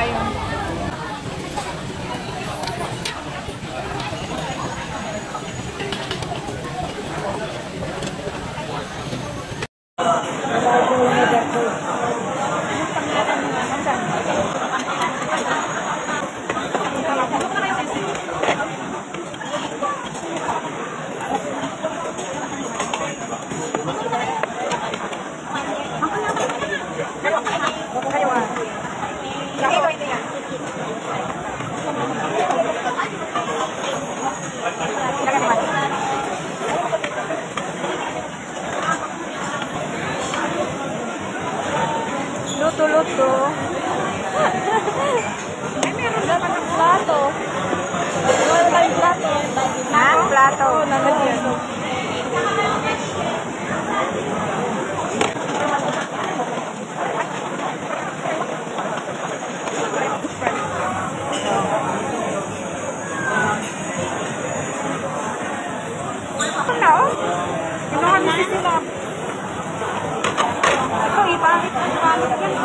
tayo. Luto-luto. Ay, meron naman ng plato. Wala tayong plato. Ha? Plato. Nalagyan. Ano? Kinuha niyo si sila. Ito, ipangit ang pangit yan.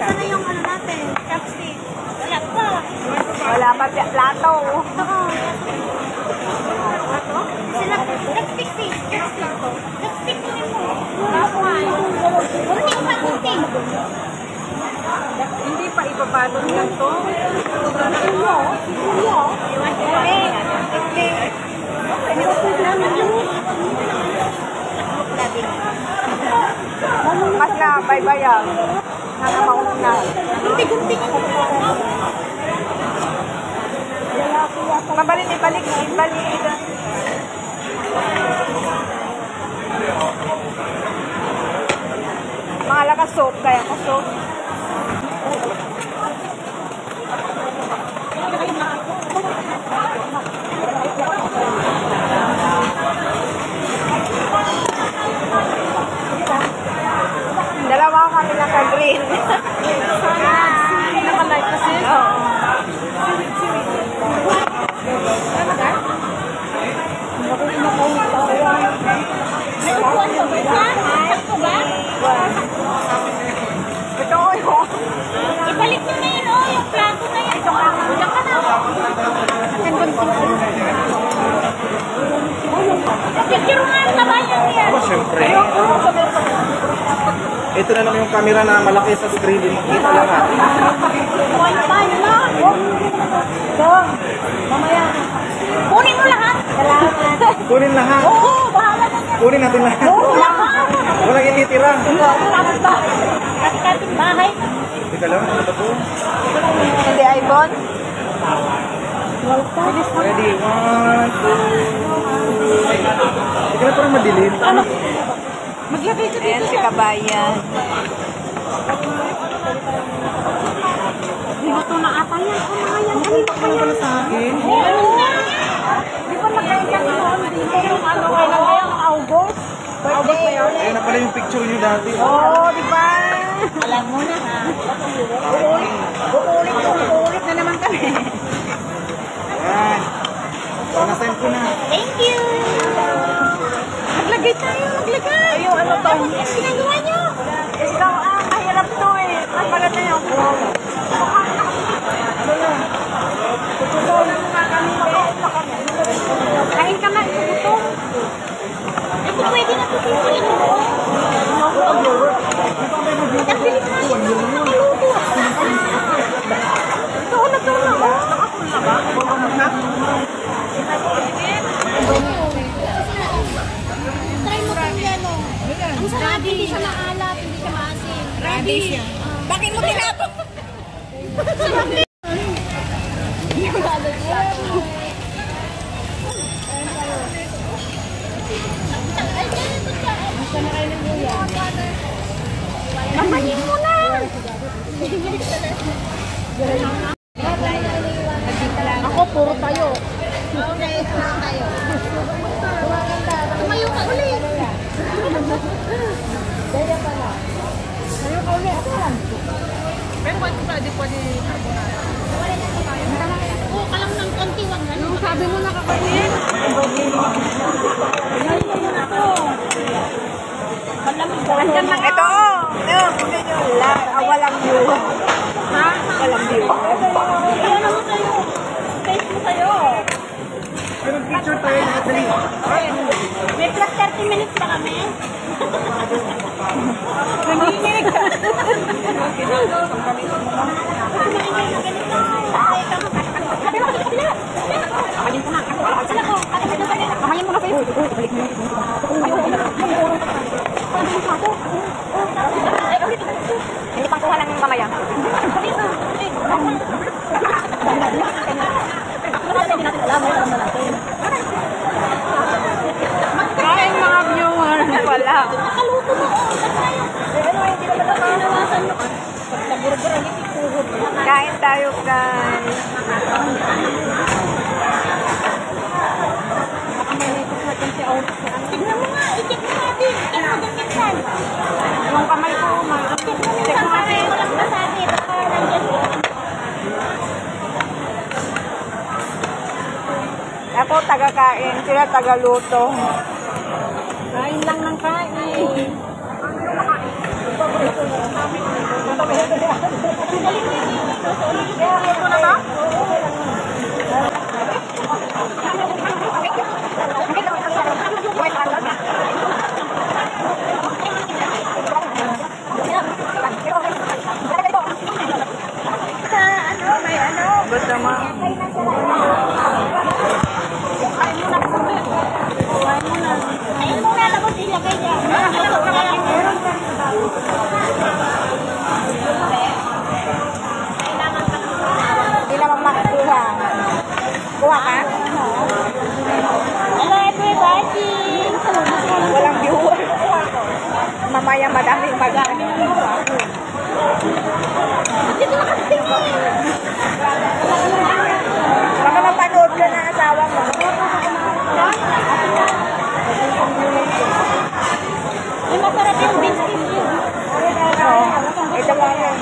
Asa na yung ano natin? Chopstick. Wala pa. Wala pa plato. Sila, chopstick si. Chopstick ni mo. Kunting pa, kunting. Hindi pa ipabalot lang to. Mas na, baybayan. Nakamaon na. Gunti-gunti. Mabalin, ibalik. Mga lakas soap, kaya ko soap. Dalawa kami naka-green. Naka-light kasi? Oo. May upuan ko ba? Sakto ba? Ito ko yun. Ibalik nyo na yun, yung plato na yan. Ito ka. Diyan ka na. Picture nga ang tabayan yan. Siyempre. Ito na naman yung camera na malaki sa screen. Di makita lang natin. Mamaya. Kunin mo lahat. Salamat. Kunin lahat. Oo, bahala na yan. Kunin natin lahat. Oo, lahat. Walang ititira. Tapos ba? Kating bahay. Teka lang, ano ba ito? Hindi, iPhone. Ready, 1, 2. Teka na parang madilim. Ano? Maglagay ka dito. Ayan si Kabayan. Limuto na ata yan. Ano nga yan? Ano pa yan sa akin? Di ba nagkailan yun? Dito yung ano kailan ngayong August? Birthday. Ayun na pala yung picture nyo dati. Oo, di ba? Alam mo na ha. Uulit na naman kami. Ayan. So, na-send ko na. Thank you! Maglagay tayo, maglagay! Ayun, ano to? Ano ginagawa nyo? Ikaw mahirap to eh. Napala na yung vlog. Kain ka na, ito. Ito pwede na ito simulit mo. Nagbilis na ito. Nakaluto. Ito, nagkaroon na ba? Nakakul na ba? Try mo kung yan o. Ang sarap, hindi siya maalat, hindi siya maasin. Radish yan. Bakit mo tinapos? Hindi ko lalat yan. Mamahin mo na! Ako, puro tayo. Okay, puro tayo. Tumayo ka ulit. Daya pala. Tumayo ka ulit. Pero pwede carbonara. Oo, ka lang ng konti, wag ganun. Sabi mo nakakasin. Ngayon mo na ako. Andyan lang ito. Walang view. Ha? Walang view. Ano mo sa'yo? Face mo sa'yo. Pero picture tayo natin. May plus 30 minutes pa kami. Nanginig ka. Kamayin mo na kayo. Hindi pang kuha lang yung kamaya. Kain mga viewers pala. Nakaluto mo. Kain tayo, guys. Tignan mo nga, i-check mo natin. Yung kamay ko, check mo natin. Walang masakit. Ako taga-kain, sila taga-luto. Kain lang ng kain. Basta ma. Ayun muna, tapos ilagay niya. Hindi naman makakuha. Kuha ka? Hello everybody! Walang viewer. Mamaya madaming magani. Baka mapanood ka ng asawa mo. Ay, masarap yung biscuit yun. Oo. Ito mo yun.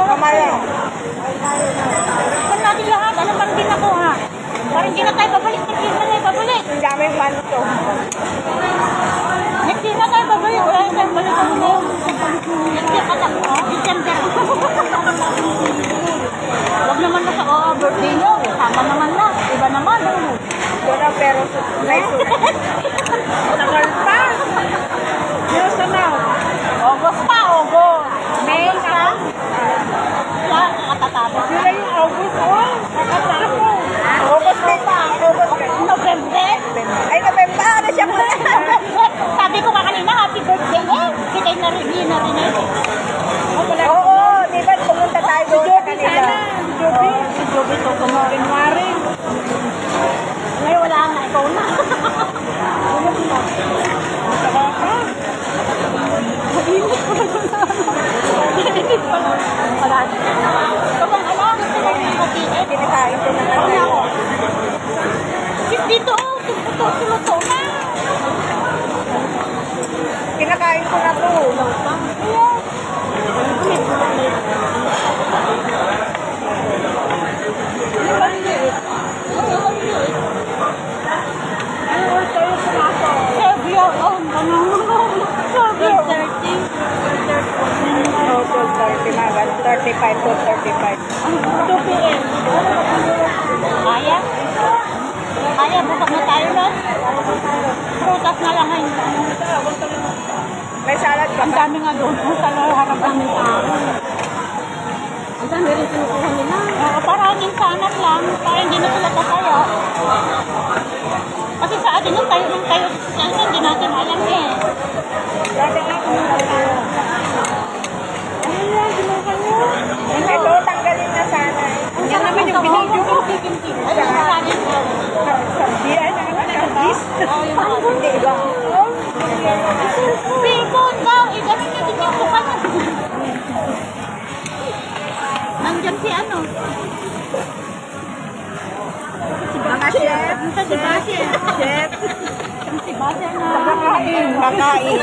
Mamaya. Saan natin lahat? Ano parang din ako ha? Parang di na tayo babalik. Hindi na tayo babalik. Ang daming mano to. Hindi na tayo babalik. Kaya tayo balik ako na yung hindi ka lang. December. Huwag naman na sa birthday nyo. Sama naman na. Iba naman. Pero may Tagal pa. Yes na. August pa. August. May ka. Wala. Nakatatapos. Sila yung August. Oh. Nakatatapos. August din. August din. November. Ay, November. Ano siya muna? Sabi ko ka kanina, happy birthday eh. Kita yung narinig eh. Oo, di ba pumunta tayo doon sa kanila? Si Joby to January. Ngayon wala na, ikaw na. Saka ka. Mainit pa lang na. Mainit pa lang. Wala. Kapag alam, sila yung kapit. Kinakain ko na nga. Sis dito, tumuto na. Kinakain ko na to. Sergio, oh, Sergio. 12:30 mga 35 to 35. 2 p.m. Kaya? Kaya, bukas na tayo nun. Prutas na lang ngayon. May salad ka Ang ba? dami nga doon. Sa harapan ng tao. Ang dami rin sinukuha nila. Oo, parang insanan lang. Para hindi na sila kasaya. Kasi sa atin yung tayo ng tayo. Hindi natin alam eh. Dati nga kumunta tayo. Ito, tanggalin na sana. Yan naman yung binidyo ko. Ayun sa atin. Sabihan na naman ang bis. Hindi ba? Bacon daw. Ganun na din yung pa. Nandiyan si ano? Mga chef. Nandiyan si Basil. Chef. Si Basil na. Kakain. Kakain.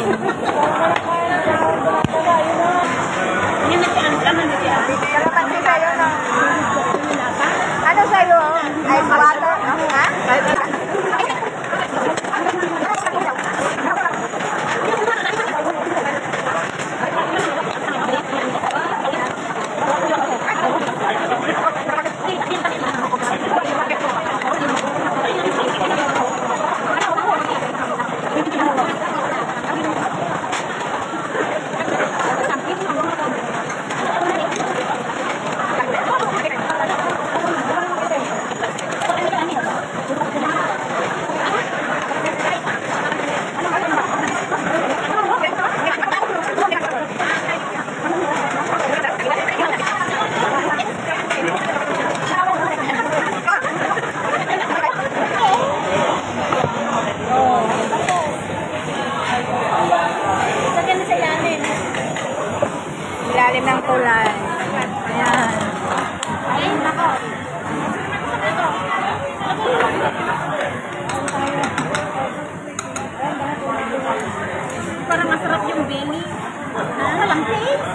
Yan na si Anka. Kalamansi sa'yo na. Ano sa'yo? Ice water? Ha? ilalim ng tulay. Ayan. Ayun ako. Parang masarap yung bini. Walang taste.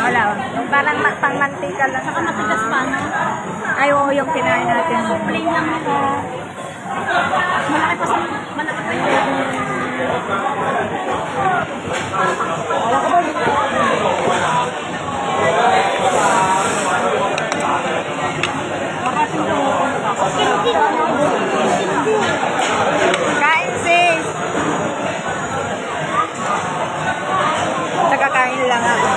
Wala. Yung parang pangmantika lang. Saka matigas pa, no? Ay, oo, yung kinain natin. Plain lang ako. Malaki pa sa... Malaki pa yung... Kain, sis! Nagkakain lang ako.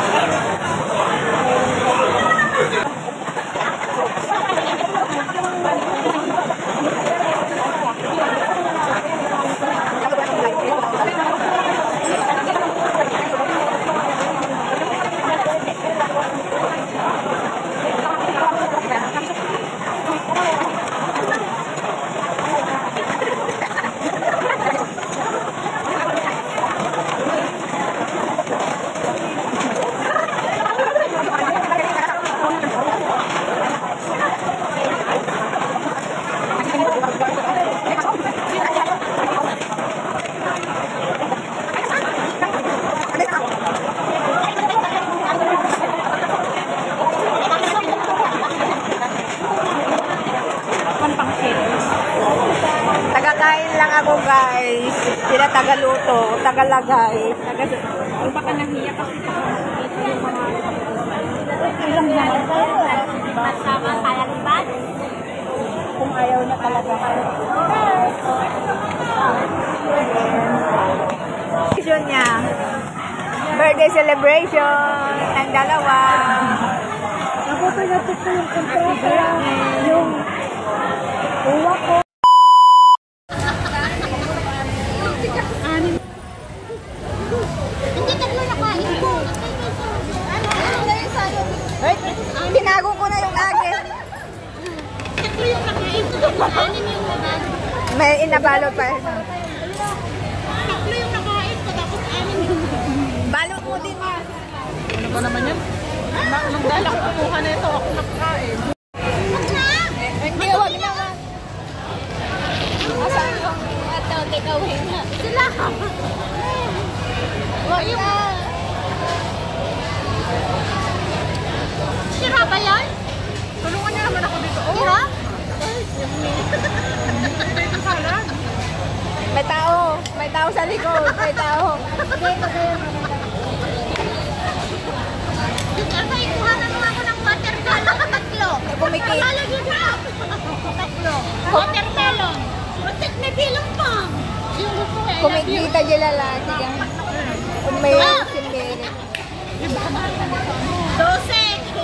Tagakain lang ako, guys. Sila tagaluto, tagalagay. Kung baka nahiya kasi ito yung mga... Ilang naman tayo. Masama kaya libat. Kung ayaw na talaga. Celebration niya. Birthday celebration ng dalawa. Napapagatik ko yung kontrata. Yung uwa ko. Hindi tatlo na kain ko. Ano ganyan sa'yo? Ay, tinago ko na yung akin. Tatlo yung nakain ko. Anin yung naman. May inabalot pa. Tatlo yung nakain ko. Tapos anin yung Balot mo din ha. Ano ba naman yan? Nung dala ko kumuha na ito, ako nakakain. Hindi, wag na nga. Asan yung take away na? Sila! Wag na! Sira ba yan? Tulungan niyo naman ako dito. Oh, Sira? ito salad. May tao. May tao sa likod. May tao. Kasi ikuha na naman ako ng watermelon. Tatlo. Kumikit. Lalagyan ko. Tatlo. Watermelon. May bilang pa. Yung gusto ko. Kumikita dyan lalaki. Kung may simbere. 12.